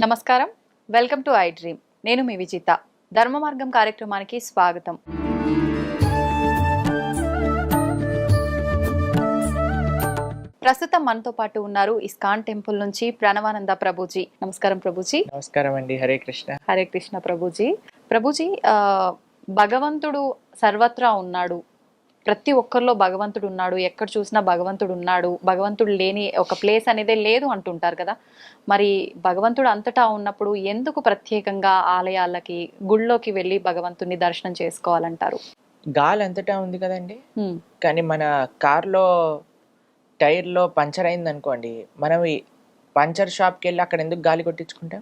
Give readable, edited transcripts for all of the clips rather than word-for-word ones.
నమస్కారం, welcome to I dream. నేను మీ విజిత. ధర్మ మార్గం కార్యక్రమానికి స్వాగతం. ప్రస్తుతం మనతో పాటు ఉన్నారు ఇస్కాన్ టెంపుల్ నుంచి ప్రణవానంద ప్రభుజీ. నమస్కారం ప్రభుజీ. నమస్కారం అండి. హరే కృష్ణ. హరే కృష్ణ ప్రభుజీ. ప్రభుజీ, భగవంతుడు సర్వత్రా ఉన్నాడు, ప్రతి ఒక్కరిలో భగవంతుడు ఉన్నాడు, ఎక్కడ చూసినా భగవంతుడు ఉన్నాడు, భగవంతుడు లేని ఒక ప్లేస్ అనేదే లేదు అంటుంటారు కదా. మరి భగవంతుడు అంతటా ఉన్నప్పుడు ఎందుకు ప్రత్యేకంగా ఆలయాలకి, గుళ్ళోకి వెళ్ళి భగవంతుని దర్శనం చేసుకోవాలంటారు? గాలి అంతటా ఉంది కదండి. కానీ మన కార్లో టైర్లో పంచర్ అయింది అనుకోండి, మనం ఈ పంచర్ షాప్కి వెళ్ళి అక్కడ ఎందుకు గాలి కొట్టించుకుంటాం?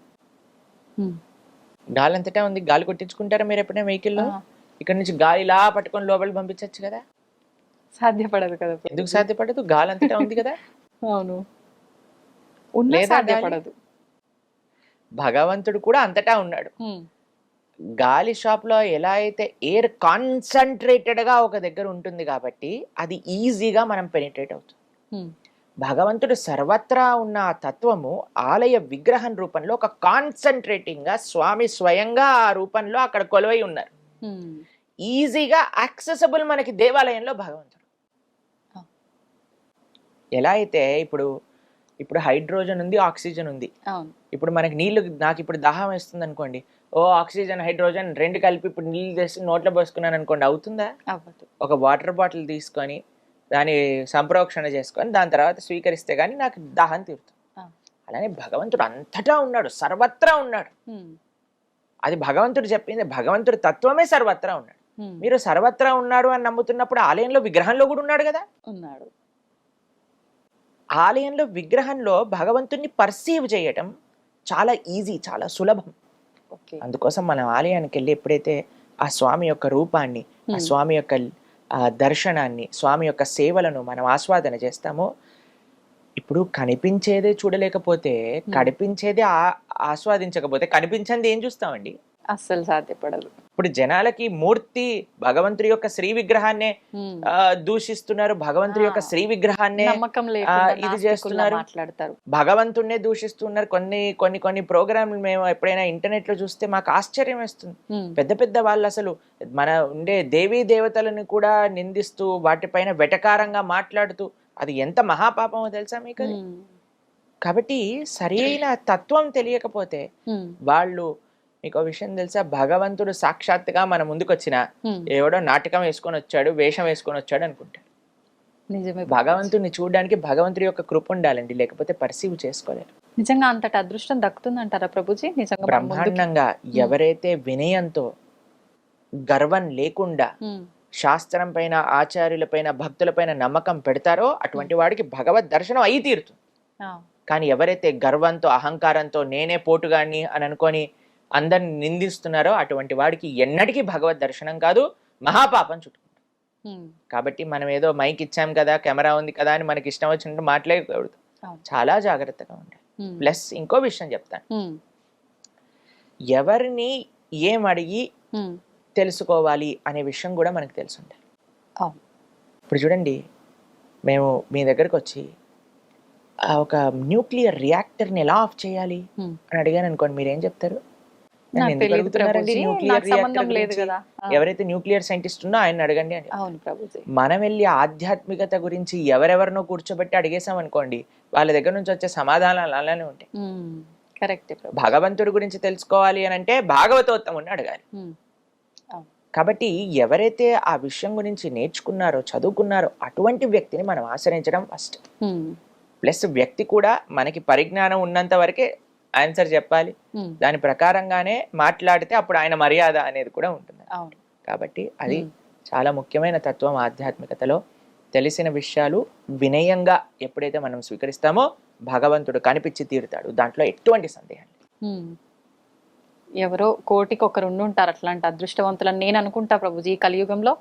గాలి అంతటా ఉంది, గాలి కొట్టించుకుంటారా మీరు ఎప్పుడైనా వెహికల్లో? ఇక్కడ నుంచి గాలి ఇలా పట్టుకొని లోపలికి పంపించవచ్చు కదా. సాధ్యపడదు కదా. ఎందుకు సాధ్యపడదు? గాలి అంతటా ఉంది కదా. అవును, సాధ్యపడదు. భగవంతుడు కూడా అంతటా ఉన్నాడు. గాలి షాప్ లో ఎలా అయితే ఎయిర్ కాన్సన్ట్రేటెడ్ గా ఒక దగ్గర ఉంటుంది కాబట్టి అది ఈజీగా మనం పెనిట్రేట్ అవుతుంది. భగవంతుడు సర్వత్రా ఉన్న ఆ తత్వము ఆలయ విగ్రహం రూపంలో ఒక కాన్సన్ట్రేటింగ్ గా స్వామి స్వయంగా ఆ రూపంలో అక్కడ కొలువై ఉన్నారు. ఈజీగా యాక్సెసబుల్ మనకి దేవాలయంలో భగవంతుడు. ఎలా అయితే ఇప్పుడు హైడ్రోజన్ ఉంది, ఆక్సిజన్ ఉంది. ఇప్పుడు మనకి నీళ్లు, నాకు ఇప్పుడు దాహం వేస్తుంది అనుకోండి, ఆక్సిజన్ హైడ్రోజన్ రెండు కలిపి ఇప్పుడు నీళ్ళు తెసి నోట్లో పోసుకున్నాను అనుకోండి, అవుతుందా? ఒక వాటర్ బాటిల్ తీసుకొని దాని సంప్రోక్షణ చేసుకొని దాని తర్వాత స్వీకరిస్తే గానీ నాకు దాహం తీరుతుంది. అలానే భగవంతుడు అంతటా ఉన్నాడు, సర్వత్రా ఉన్నాడు. అది భగవంతుడు చెప్పింది. భగవంతుడి తత్వమే సర్వత్రా ఉన్నాడు. మీరు సర్వత్రా ఉన్నాడు అని నమ్ముతున్నప్పుడు ఆలయంలో విగ్రహంలో కూడా ఉన్నాడు కదా. ఉన్నాడు. ఆలయంలో విగ్రహంలో భగవంతుడిని పర్సీవ్ చేయటం చాలా ఈజీ, చాలా సులభం. అందుకోసం మనం ఆలయానికి వెళ్ళి ఎప్పుడైతే ఆ స్వామి యొక్క రూపాన్ని, ఆ స్వామి యొక్క దర్శనాన్ని, స్వామి యొక్క సేవలను మనం ఆస్వాదన చేస్తామో, ఇప్పుడు కనిపించేదే చూడలేకపోతే, కనిపించేదే ఆస్వాదించకపోతే కనిపించింది ఏం చూస్తామండి? అస్సలు సాధ్యపడదు. ఇప్పుడు జనాలకి మూర్తి భగవంతుడి యొక్క శ్రీ విగ్రహాన్నే దూషిస్తున్నారు, భగవంతుడి యొక్క శ్రీ విగ్రహాన్నే ఇది చేస్తున్నారు, మాట్లాడతారు, భగవంతుడినే దూషిస్తున్నారు. కొన్ని ప్రోగ్రాంలు మేము ఎప్పుడైనా ఇంటర్నెట్ లో చూస్తే మాకు ఆశ్చర్యం వేస్తుంది. పెద్ద పెద్ద వాళ్ళు అసలు మన ఉండే దేవీ దేవతలను కూడా నిందిస్తూ వాటిపైన వెటకారంగా మాట్లాడుతూ, అది ఎంత మహాపాపమో తెలుసా మీకు? కాబట్టి సరైన తత్వం తెలియకపోతే వాళ్ళు, మీకు విషయం తెలుసా, భగవంతుడు సాక్షాత్తుగా మన ముందుకు వచ్చిన ఎవడో నాటకం వేసుకొని వచ్చాడు, వేషం వేసుకొని వచ్చాడు అనుకుంటాడు. భగవంతుడిని చూడడానికి భగవంతుడి యొక్క కృప ఉండాలండి, లేకపోతే పర్సీవ్ చేసుకోలేరు. నిజంగా అంతటి అదృష్టం దక్కుతుందంటారా ప్రభుజీ? నిజంగా బ్రహ్మాండంగా ఎవరైతే వినయంతో, గర్వం లేకుండా శాస్త్రం పైన, ఆచార్యుల పైన, భక్తుల పైన నమ్మకం పెడతారో అటువంటి వాడికి భగవద్ దర్శనం అయి తీరుతుంది. కానీ ఎవరైతే గర్వంతో, అహంకారంతో, నేనే పోటుగాడిని అని అనుకొని అందరిని నిందిస్తున్నారో అటువంటి వాడికి ఎన్నటికీ భగవద్ దర్శనం కాదు, మహాపాపం చుట్టుకుంటాం. కాబట్టి మనం ఏదో మైక్ ఇచ్చాం కదా, కెమెరా ఉంది కదా అని మనకి ఇష్టం వచ్చినట్టు మాట్లాడకూడదు. చాలా జాగ్రత్తగా ఉండాలి. ప్లస్ ఇంకో విషయం చెప్తాను, ఎవరిని ఏం అడిగి తెలుసుకోవాలి అనే విషయం కూడా మనకు తెలిసి ఉండాలి. ఇప్పుడు చూడండి, మేము మీ దగ్గరకు వచ్చి ఒక న్యూక్లియర్ రియాక్టర్ని ఎలా ఆఫ్ చేయాలి అని అడిగాను అనుకోండి, మీరేం చెప్తారు? ఎవరైతే న్యూక్లియర్ సైంటిస్ట్ ఉన్నో ఆయన అడగండి అని. మనం వెళ్ళి ఆధ్యాత్మికత గురించి ఎవరెవరినో కూర్చోబెట్టి అడిగేసాం అనుకోండి, వాళ్ళ దగ్గర నుంచి వచ్చే సమాధానాలు అలానే ఉంటాయి. కరెక్ట్. భగవంతుడి గురించి తెలుసుకోవాలి అని అంటే భాగవతోత్తముని అడగాలి. కాబట్టి ఎవరైతే ఆ విషయం గురించి నేర్చుకున్నారో, చదువుకున్నారో అటువంటి వ్యక్తిని మనం ఆశ్రయించడం ఫస్ట్. ప్లస్ వ్యక్తి కూడా మనకి పరిజ్ఞానం ఉన్నంత వరకే ఆన్సర్ చెప్పాలి, దాని ప్రకారంగానే మాట్లాడితే అప్పుడు ఆయన మర్యాద అనేది కూడా ఉంటుంది. కాబట్టి అది చాలా ముఖ్యమైన తత్వం ఆధ్యాత్మికతలో. తెలిసిన విషయాలు వినయంగా ఎప్పుడైతే మనం స్వీకరిస్తామో భగవంతుడు కనిపించి తీరుతాడు, దాంట్లో ఎటువంటి సందేహం లేదు. ఎవరో కోటికి ఒకరు ఉండుంటారు అట్లాంటి అదృష్టవంతులని నేను అనుకుంటా ప్రభుజీ. ఈ కలియుగంలో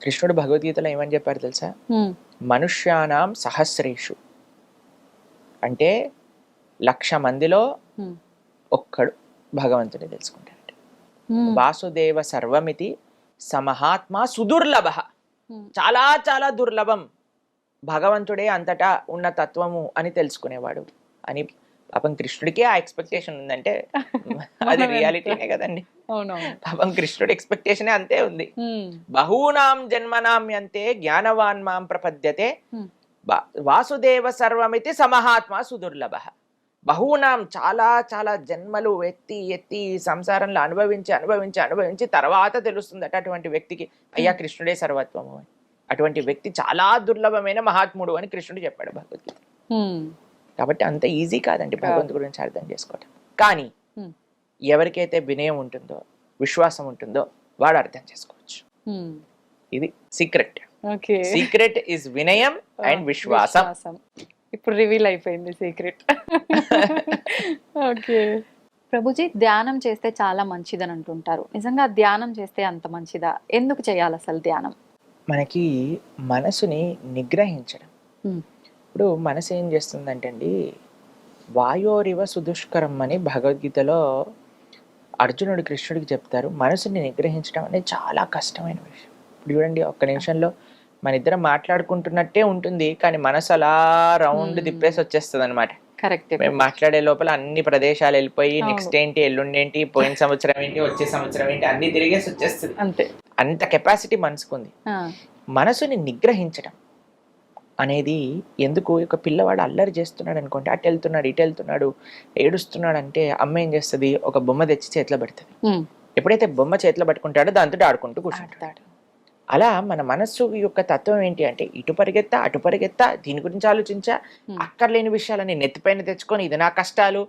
కృష్ణుడు భగవద్గీతలో ఏమని చెప్పారు తెలుసా? మనుష్యానాం సహస్రేషు అంటే 1,00,000 మందిలో ఒక్కడు భగవంతుని తెలుసుకుంటాడు. వాసుదేవ సర్వమితి సమహాత్మ సుదుర్లభ, చాలా చాలా దుర్లభం భగవంతుడే అంతటా ఉన్న తత్వము అని తెలుసుకునేవాడు అని పాపం కృష్ణుడికి ఆ ఎక్స్పెక్టేషన్ ఉందంటే అది రియాలిటీనే కదండి. అవునవును. పాపం కృష్ణుడి ఎక్స్పెక్టేషన్ అంతే ఉంది. బహూనాం జన్మనామ్యంతే జ్ఞానవాన్ మాం ప్రపద్యతే వాసుదేవ సర్వమితి సమహాత్మ సుదుర్లభ. బహూనాం చాలా చాలా జన్మలు ఎత్తి ఎత్తి సంసారంలో అనుభవించి తర్వాత తెలుస్తుందట అటువంటి వ్యక్తికి అయ్యా కృష్ణుడే సర్వత్వము అని. అటువంటి వ్యక్తి చాలా దుర్లభమైన మహాత్ముడు అని కృష్ణుడు చెప్పాడు భగవద్గీత. కాబట్టి అంత ఈజీ కాదండి భగవంతుడి గురించి అర్థం చేసుకోవటం. కానీ ఎవరికైతే వినయం ఉంటుందో విశ్వాసం ఉంటుందో వాడు అర్థం చేసుకోవచ్చు. ఇది సీక్రెట్. సీక్రెట్ ఇస్ వినయం అండ్ విశ్వాసం. ఇప్పుడు రివీల్ అయిపోయింది సీక్రెట్. ఓకే ప్రభుజీ, ధ్యానం చేస్తే చాలా మంచిదని అంటుంటారు. నిజంగా ధ్యానం చేస్తే అంత మంచిదా? ఎందుకు చేయాలి అసలు ధ్యానం? మనకి మనసుని నిగ్రహించడం. ఇప్పుడు మనసు ఏం చేస్తుందంటే అండి, వాయోరివ సుదుష్కరం అని భగవద్గీతలో అర్జునుడు కృష్ణుడికి చెప్తారు. మనసుని నిగ్రహించడం అనేది చాలా కష్టమైన విషయం. ఇప్పుడు చూడండి, ఒక్క నిమిషంలో మన ఇద్దరం మాట్లాడుకుంటున్నట్టే ఉంటుంది, కానీ మనసు అలా రౌండ్ తిప్పేసి వచ్చేస్తుంది అనమాట. కరెక్ట్. మేము మాట్లాడే లోపల అన్ని ప్రదేశాలు వెళ్ళిపోయి నెక్స్ట్ ఏంటి, ఎల్లుండి ఏంటి, పోయిన సంవత్సరం ఏంటి, వచ్చే సంవత్సరం ఏంటి అన్ని తిరిగేసి వచ్చేస్తుంది. అంతే, అంత కెపాసిటీ మనసుకుంది. మనసుని నిగ్రహించడం అనేది ఎందుకు, ఒక పిల్లవాడు అల్లరి చేస్తున్నాడు అనుకోండి, అటు వెళ్తున్నాడు ఇటు వెళ్తున్నాడు ఏడుస్తున్నాడు అంటే అమ్మ ఏం చేస్తుంది, ఒక బొమ్మ తెచ్చి చేతిలో పెడుతుంది. ఎప్పుడైతే బొమ్మ చేతిలో పట్టుకుంటాడో దాంతో ఆడుకుంటూ కూర్చుంటాడు. అలా మన మనస్సు యొక్క తత్వం ఏంటి అంటే, ఇటు పరిగెత్తా అటు పరిగెత్తా, దీని గురించి ఆలోచించా, అక్కర్లేని విషయాలని నెత్తిపైన తెచ్చుకొని ఇది నా కష్టాలు,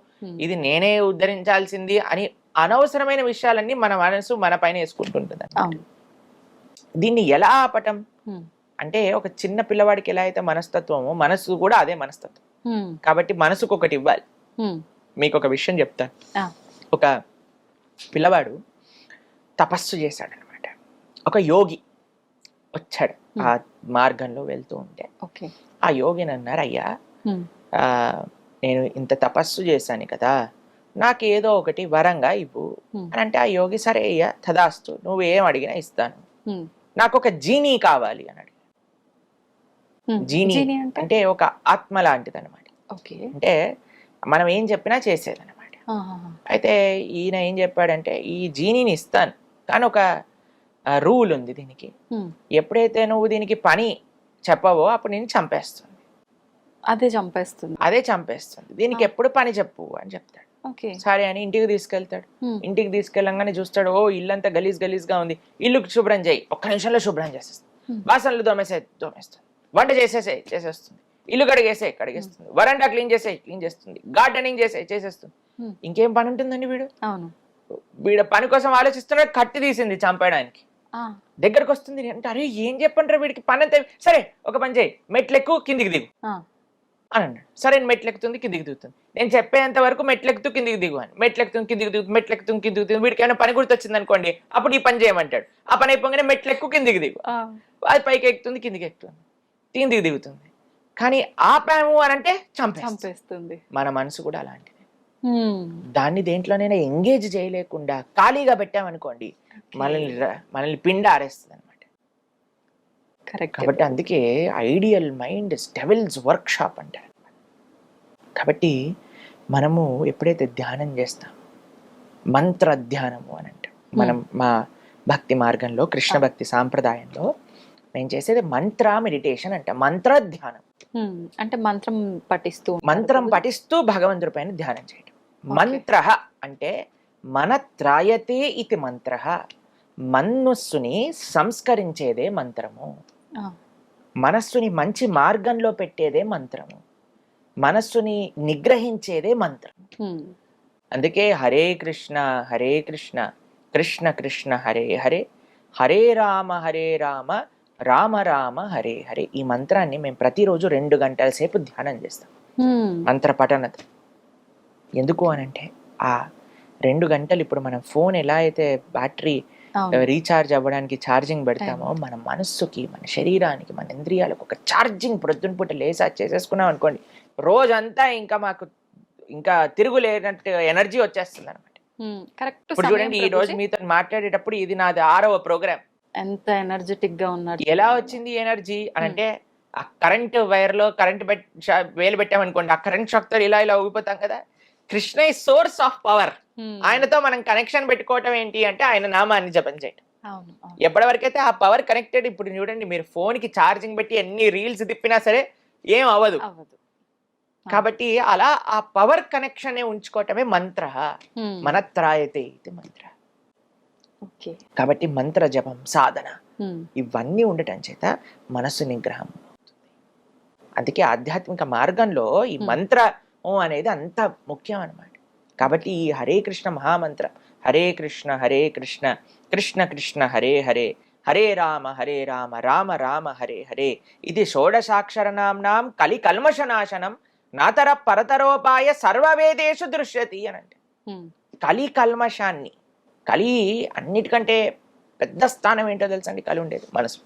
ఇది నేనే ఉద్ధరించాల్సింది అని అనవసరమైన విషయాలన్నీ మన మనసు మన పైన వేసుకుంటుంటుంది. దీన్ని ఎలా ఆపటం అంటే, ఒక చిన్న పిల్లవాడికి ఎలా అయితే మనస్తత్వమో మనసు కూడా అదే మనస్తత్వం. కాబట్టి మనసుకు ఒకటి ఇవ్వాలి. మీకు ఒక విషయం చెప్తాను. ఒక పిల్లవాడు తపస్సు చేశాడు అనమాట. ఒక యోగి వచ్చాడు ఆ మార్గంలో వెళ్తూ ఉంటే. ఆ యోగిని అన్నారు, అయ్యా నేను ఇంత తపస్సు చేశాను కదా, నాకు ఏదో ఒకటి వరంగా ఇవ్వు అని అంటే, ఆ యోగి సరే అయ్యా తదాస్తు, నువ్వు ఏం అడిగినా ఇస్తాను, నాకు ఒక జీనీ కావాలి అని అడిగాడు. జీనీ అంటే ఒక ఆత్మ లాంటిది అనమాట. అంటే మనం ఏం చెప్పినా చేసేది అనమాట. అయితే ఈయన ఏం చెప్పాడంటే, ఈ జీనీని ఇస్తాను కానీ ఒక రూల్ ఉంది దీనికి, ఎప్పుడైతే నువ్వు దీనికి పని చెప్పవో అప్పుడు నేను చంపేస్తుంది. అదే చంపేస్తుంది, దీనికి ఎప్పుడు పని చెప్పు అని చెప్తాడు. సరే అని ఇంటికి తీసుకెళ్తాడు. ఇంటికి తీసుకెళ్ళంగానే చూస్తాడు, ఓ ఇల్లంతా గలీజ్ గా ఉంది, ఇల్లు శుభ్రం చేయి, ఒక్క నిమిషంలో శుభ్రం చేసేస్తుంది, బాసనలు దోమేస్తుంది, వంట చేసేస్తుంది, ఇల్లు కడిగేస్తుంది, వరండా క్లీన్ చేస్తుంది, గార్డెనింగ్ చేసేస్తుంది. ఇంకేం పని ఉంటుందండి వీడు పని కోసం ఆలోచిస్తున్నాడు, కత్తి తీసింది చంపడానికి, దగ్గరకు వస్తుంది అంటే, అరే ఏం చెప్పంటారు వీడికి పని అంతే, సరే ఒక పని చేయి, మెట్లెక్కు కిందికి దిగు అని అన్నాడు. సరే మెట్లెక్కుతుంది కిందికి దిగుతుంది, నేను చెప్పేంత వరకు మెట్లెక్కుతూ కిందికి దిగు అని, మెట్లెక్కుతుంది కిందికి దిగుతుంది. వీడికి ఏమైనా పని గుర్తొచ్చింది అనుకోండి, అప్పుడు ఈ పని చేయమంటాడు. ఆ పని అయిపోగానే మెట్లెక్కు కిందికి దిగు, అది పైకి ఎక్కుతుంది కిందికి ఎక్కుతుంది, కిందికి దిగుతుంది. కానీ ఆపాము అని అంటే చంపేస్తుంది. మన మనసు కూడా అలాంటిది. దాన్ని దేంట్లోనైనా ఎంగేజ్ చేయలేకుండా ఖాళీగా పెట్టామనుకోండి, మనల్ని పిండ ఆరేస్తుంది అనమాట. కాబట్టి అందుకే ideal mind devil's workshop అంటారు. కాబట్టి మనము ఎప్పుడైతే ధ్యానం చేస్తాం, మంత్ర ధ్యానము అని అంటాం. మనం మా భక్తి మార్గంలో, కృష్ణ భక్తి సాంప్రదాయంలో నేను చేసేది మంత్ర మెడిటేషన్ అంట. మంత్ర ధ్యానం అంటే మంత్రం పఠిస్తూ భగవంతుడి పైన ధ్యానం చేయడం. మంత్ర అంటే మన త్రాయతే ఇది మంత్ర, మనస్సుని సంస్కరించేదే మంత్రము, మనస్సుని మంచి మార్గంలో పెట్టేదే మంత్రము, మనస్సుని నిగ్రహించేదే మంత్రం. అందుకే హరే కృష్ణ కృష్ణ కృష్ణ హరే హరే, హరే రామ రామ రామ హరే హరే. ఈ మంత్రాన్ని మేము ప్రతిరోజు 2 గంటల సేపు ధ్యానం చేస్తాం, మంత్ర పఠనత. ఎందుకు అనంటే, ఆ 2 గంటలు ఇప్పుడు మనం ఫోన్ ఎలా అయితే బ్యాటరీ రీఛార్జ్ అవ్వడానికి ఛార్జింగ్ పెడతామో, మన మనస్సుకి, మన శరీరానికి, మన ఇంద్రియాలకు ఒక ఛార్జింగ్ ప్రొద్దున పూట లేసా చేసేసుకున్నాం అనుకోండి, రోజంతా మాకు ఇంకా తిరుగులేనట్టు ఎనర్జీ వచ్చేస్తుంది అనమాట. ఇప్పుడు చూడండి, ఈ రోజు మీతో మాట్లాడేటప్పుడు ఇది నాది 6వ ప్రోగ్రామ్. ఎంత ఎనర్జెటిక్ గా ఉన్నారు. ఎలా వచ్చింది ఎనర్జీ అనంటే, ఆ కరెంట్ వైర్ లో కరెంట్ వేలు పెట్టామనుకోండి, ఆ కరెంట్ షాక్ తో ఇలా ఇలా ఊగిపోతాం కదా. కృష్ణ ఈ సోర్స్ ఆఫ్ పవర్. ఆయనతో మనం కనెక్షన్ పెట్టుకోవటం ఏంటి అంటే ఆయన నామాన్ని జపం చేయటం. ఎప్పటి వరకైతే ఆ పవర్ కనెక్టెడ్, ఇప్పుడు చూడండి మీరు ఫోన్ కి ఛార్జింగ్ పెట్టి ఎన్ని రీల్స్ తిప్పినా సరే ఏం అవ్వదు. కాబట్టి అలా ఆ పవర్ కనెక్షన్ ఉంచుకోవటమే మంత్ర. మనత్రాయతే ఇది మంత్ర. కాబట్టి మంత్ర జపం, సాధన ఇవన్నీ ఉండటం చేత మనస్సు నిగ్రహం అవుతుంది. అందుకే ఆధ్యాత్మిక మార్గంలో ఈ మంత్రం అనేది అంత ముఖ్యం అన్నమాట. కాబట్టి ఈ హరే కృష్ణ మహామంత్రం, హరే కృష్ణ కృష్ణ కృష్ణ హరే హరే, హరే రామ రామ రామ హరే హరే, ఇది షోడశాక్షరనాంనాం కలి కల్మషనాశనం నాతర పరతరోపాయ సర్వవేదేషు దృశ్యతి అని అంటే. కలి కల్మషాన్ని, కలి అన్నిటికంటే పెద్ద స్థానం ఏంటో తెలుసండి, కలి ఉండేది మనసు.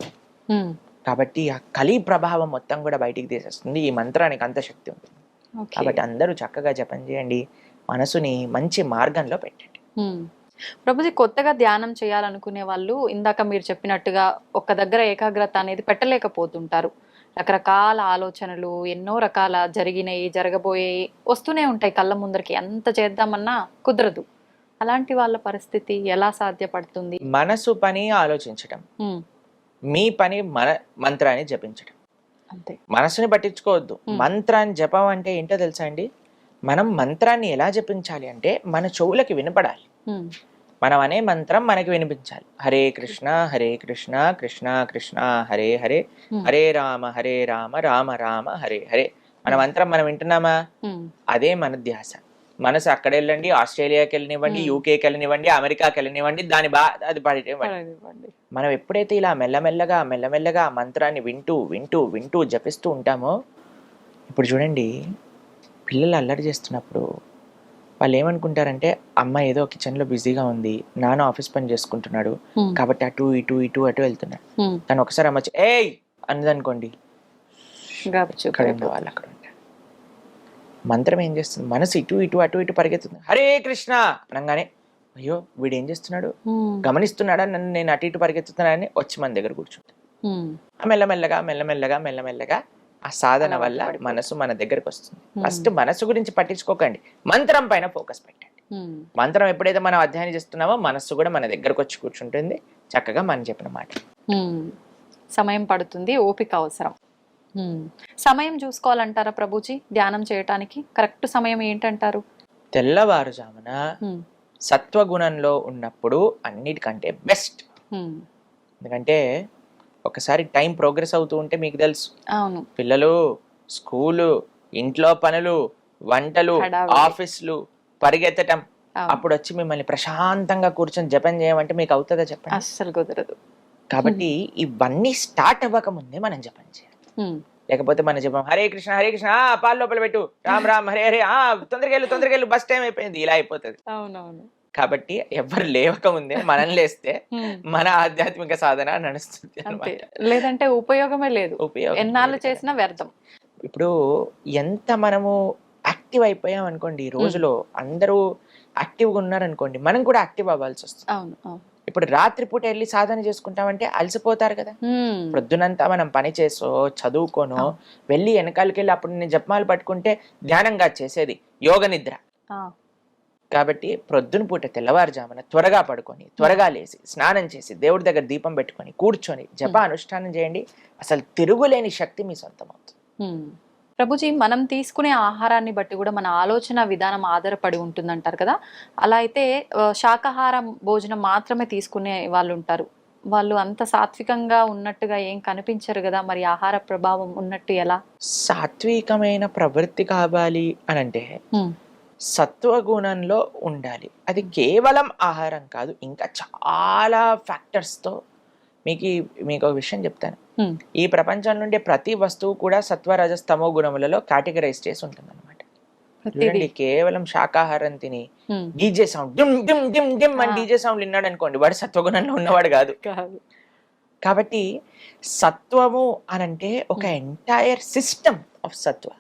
కాబట్టి ఆ కలి ప్రభావం మొత్తం కూడా బయటికి తీసేస్తుంది. ఈ మంత్రానికి అంత శక్తి ఉంటుంది. కాబట్టి అందరూ చక్కగా జపం చేయండి, మనసుని మంచి మార్గంలో పెట్టండి. ప్రభుజీ, కొత్తగా ధ్యానం చేయాలనుకునే వాళ్ళు ఇందాక మీరు చెప్పినట్టుగా ఒక దగ్గర ఏకాగ్రత అనేది పెట్టలేకపోతుంటారు. రకరకాల ఆలోచనలు, ఎన్నో రకాల జరిగినాయి, జరగబోయేవి వస్తూనే ఉంటాయి కళ్ళ ముందరికి. ఎంత చేద్దామన్నా కుదరదు. అలాంటి వాళ్ళ పరిస్థితి ఎలా సాధ్యపడుతుంది? మనసు పని ఆలోచించటం, మీ పని మంత్రాన్ని జపించటం. అంతే. మనసుని పట్టించుకోవద్దు. మంత్రాన్ని జపం అంటే ఏంటో తెలుసా అండి? మనం మంత్రాన్ని ఎలా జపించాలి అంటే మన చెవులకి వినపడాలి. మనం అనే మంత్రం మనకి వినిపించాలి. హరే కృష్ణ కృష్ణ కృష్ణ హరే హరే, హరే రామ రామ రామ హరే హరే. మన మంత్రం మనం వింటున్నామా? అదే మన ధ్యాస. మనసు అక్కడ వెళ్ళండి, ఆస్ట్రేలియాకి వెళ్ళనివ్వండి, యూకేకి వెళ్ళనివ్వండి, అమెరికాకి వెళ్ళనివ్వండి, అది పడివ్వండి. మనం ఎప్పుడైతే ఇలా మెల్లమెల్లగా మంత్రాన్ని వింటూ వింటూ వింటూ జపిస్తూ ఉంటామో, ఇప్పుడు చూడండి, పిల్లలు అల్లరి చేస్తున్నప్పుడు వాళ్ళు ఏమనుకుంటారంటే, అమ్మ ఏదో కిచెన్లో బిజీగా ఉంది, నాన్న ఆఫీస్ పని చేసుకుంటున్నాడు కాబట్టి అటు ఇటు వెళ్తున్నాడు. కానీ ఒకసారి అమ్మ ఏయ్ అన్నదనుకోండి, వాళ్ళు అక్కడ ఉంటారు. మంత్రం ఏం చేస్తుంది? మనసు అటు ఇటు పరిగెత్తుంది. హరే కృష్ణ అనగానే, అయ్యో వీడు ఏం చేస్తున్నాడు, గమనిస్తున్నాడా నన్ను, నేను అటు ఇటు పరిగెత్తుతున్నాడని వచ్చి మన దగ్గర కూర్చుంటాడు. మెల్లమెల్లగా ఆ సాధన వల్ల మనసు మన దగ్గరకు వస్తుంది. ఫస్ట్ మనసు గురించి పట్టించుకోకండి, మంత్రం పైన ఫోకస్ పెట్టండి. మంత్రం ఎప్పుడైతే మనం అధ్యయనం చేస్తున్నామో మనస్సు కూడా మన దగ్గరకు వచ్చి కూర్చుంటుంది, చక్కగా మనం చెప్పిన మాట. సమయం పడుతుంది, ఓపిక అవసరం. సమయం చూసుకోవాలంటారా ప్రభుజీ ధ్యానం చేయటానికి? కరెక్ట్ సమయం ఏంటంటారు? తెల్లవారుజామున సత్వగుణంలో ఉన్నప్పుడు అన్నిటికంటే బెస్ట్. ఎందుకంటే ఒకసారి టైం ప్రోగ్రెస్ అవుతూ ఉంటే మీకు తెలుసు, పిల్లలు, స్కూలు, ఇంట్లో పనులు, వంటలు, ఆఫీసులు, పరిగెత్తటం, అప్పుడు వచ్చి మిమ్మల్ని ప్రశాంతంగా కూర్చొని జపం చేయమంటే మీకు అవుతుందా చెప్పండి? అస్సలు కుదరదు. కాబట్టి ఇవన్నీ స్టార్ట్ అవ్వక ముందే మనం జపం చేయాలి. లేకపోతే మనం చెప్పాం హరే కృష్ణ పాలు లోపల పెట్టు, రామ్ హరే హరే, తొందరగా వెళ్ళు బస్ టైం అయిపోయింది, ఇలా అయిపోతుంది. అవునవును. కాబట్టి ఎవరు లేవక ముందే మనం లేస్తే మన ఆధ్యాత్మిక సాధన నడుస్తుంది. లేదంటే ఉపయోగమే లేదు, ఎన్నాళ్ళు చేసినా వ్యర్థం. ఇప్పుడు ఎంత మనము యాక్టివ్ అయిపోయాం అనుకోండి, రోజులో అందరూ యాక్టివ్గా ఉన్నారనుకోండి, మనం కూడా యాక్టివ్ అవ్వాల్సి వస్తుంది. ఇప్పుడు రాత్రిపూట వెళ్ళి సాధన చేసుకుంటామంటే అలసిపోతారు కదా. ప్రొద్దునంతా మనం పని చేసో చదువుకోనో వెళ్ళి వెనకాలకి వెళ్ళి అప్పుడు నేను జపమాలు పట్టుకుంటే ధ్యానంగా చేసేది యోగ నిద్ర. కాబట్టి ప్రొద్దున పూట తెల్లవారుజామున త్వరగా పడుకొని, త్వరగా లేచి, స్నానం చేసి, దేవుడి దగ్గర దీపం పెట్టుకొని కూర్చొని జప అనుష్ఠానం చేయండి. అసలు తిరుగులేని శక్తి మీ సొంతం అవుతుంది. ప్రభుజీ, మనం తీసుకునే ఆహారాన్ని బట్టి కూడా మన ఆలోచన విధానం ఆధారపడి ఉంటుందంటారు కదా. అలా అయితే శాకాహారం భోజనం మాత్రమే తీసుకునే వాళ్ళు ఉంటారు, వాళ్ళు అంత సాత్వికంగా ఉన్నట్టుగా ఏం కనిపించరు కదా. మరి ఆహార ప్రభావం ఉన్నట్టు ఎలా? సాత్వికమైన ప్రవృత్తి కావాలి అని అంటే సత్వగుణంలో ఉండాలి. అది కేవలం ఆహారం కాదు, ఇంకా చాలా ఫ్యాక్టర్స్తో. మీకు ఒక విషయం చెప్తాను. ఈ ప్రపంచం నుండి ప్రతి వస్తువు కూడా సత్వ రజస్ తమో గుణములలో కేటగరైజ్ చేసి ఉంటుంది అనమాట. కేవలం శాకాహారం తిని DJ sound dim dim dim dim అని డీజే సౌండ్ విన్నాడు అనుకోండి, వాడు సత్వగుణంలో ఉన్నవాడు కాదు. కాబట్టి సత్వము అనంటే ఒక ఎంటైర్ సిస్టమ్ ఆఫ్ సత్వ.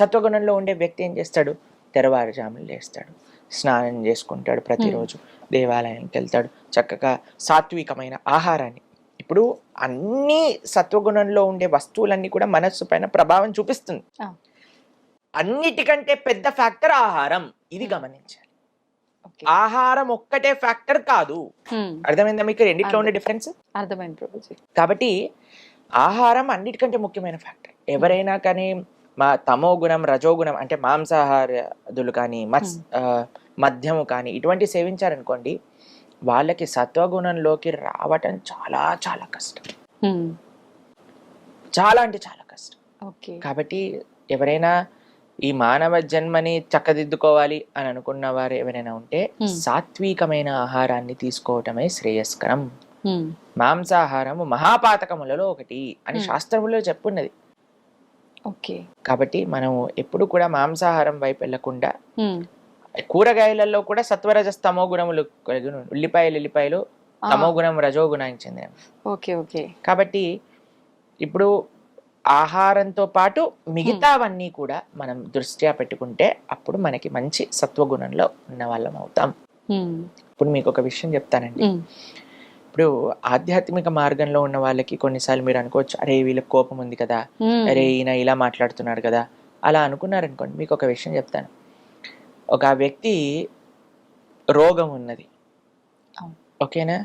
సత్వగుణంలో ఉండే వ్యక్తి ఏం చేస్తాడు? తెరవారుజాములు లేస్తాడు, స్నానం చేసుకుంటాడు, ప్రతిరోజు దేవాలయానికి వెళ్తాడు, చక్కగా సాత్వికమైన ఆహారాన్ని. ఇప్పుడు అన్ని సత్వగుణంలో ఉండే వస్తువులన్నీ కూడా మనస్సు పైన ప్రభావం చూపిస్తుంది. ఆ. అన్నిటికంటే పెద్ద ఫ్యాక్టర్ ఆహారం. ఇది గమనించాలి. ఓకే. ఆహారం ఒక్కటే ఫ్యాక్టర్ కాదు. అర్థమైందా మీకు రెండిట్లో ఉండే డిఫరెన్స్? అర్థమైంది ప్రభుజీ. కాబట్టి ఆహారం అన్నిటికంటే ముఖ్యమైన ఫ్యాక్టర్. ఎవరైనా కానీ తమో గుణం, రజోగుణం అంటే మాంసాహారులు కానీ మద్యము కానీ ఇటువంటి సేవించారనుకోండి, వాళ్ళకి సత్వగుణంలోకి రావటం చాలా చాలా కష్టం. చాలా అంటే చాలా కష్టం. ఓకే. కాబట్టి ఎవరైనా ఈ మానవ జన్మని చక్కదిద్దుకోవాలి అని అనుకున్న వారు ఎవరైనా ఉంటే సాత్వికమైన ఆహారాన్ని తీసుకోవటమే శ్రేయస్కరం. మాంసాహారము మహాపాతకములలో ఒకటి అని శాస్త్రములో చెప్పున్నది. ఓకే. కాబట్టి మనం ఎప్పుడు కూడా మాంసాహారం వైపు వెళ్లకుండా కూరగాయలలో కూడా సత్వరజస్ తమో గుణములు, ఉల్లిపాయలు తమో గుణం రజో గుణానికి చెందినవి. ఓకే. ఓకే. కాబట్టి ఇప్పుడు ఆహారంతో పాటు మిగతావన్నీ కూడా మనం దృష్ట్యా పెట్టుకుంటే అప్పుడు మనకి మంచి సత్వగుణంలో ఉన్న వాళ్ళం అవుతాం. ఇప్పుడు మీకు ఒక విషయం చెప్తానండి. ఇప్పుడు ఆధ్యాత్మిక మార్గంలో ఉన్న వాళ్ళకి కొన్నిసార్లు మీరు అనుకోవచ్చు, అరే వీళ్ళకి కోపం ఉంది కదా, అరే ఈయన ఇలా మాట్లాడుతున్నాడు కదా, అలా అనుకున్నారనుకోండి. మీకు ఒక విషయం చెప్తాను. ఒక వ్యక్తి రోగం ఉన్నది, ఓకేనా,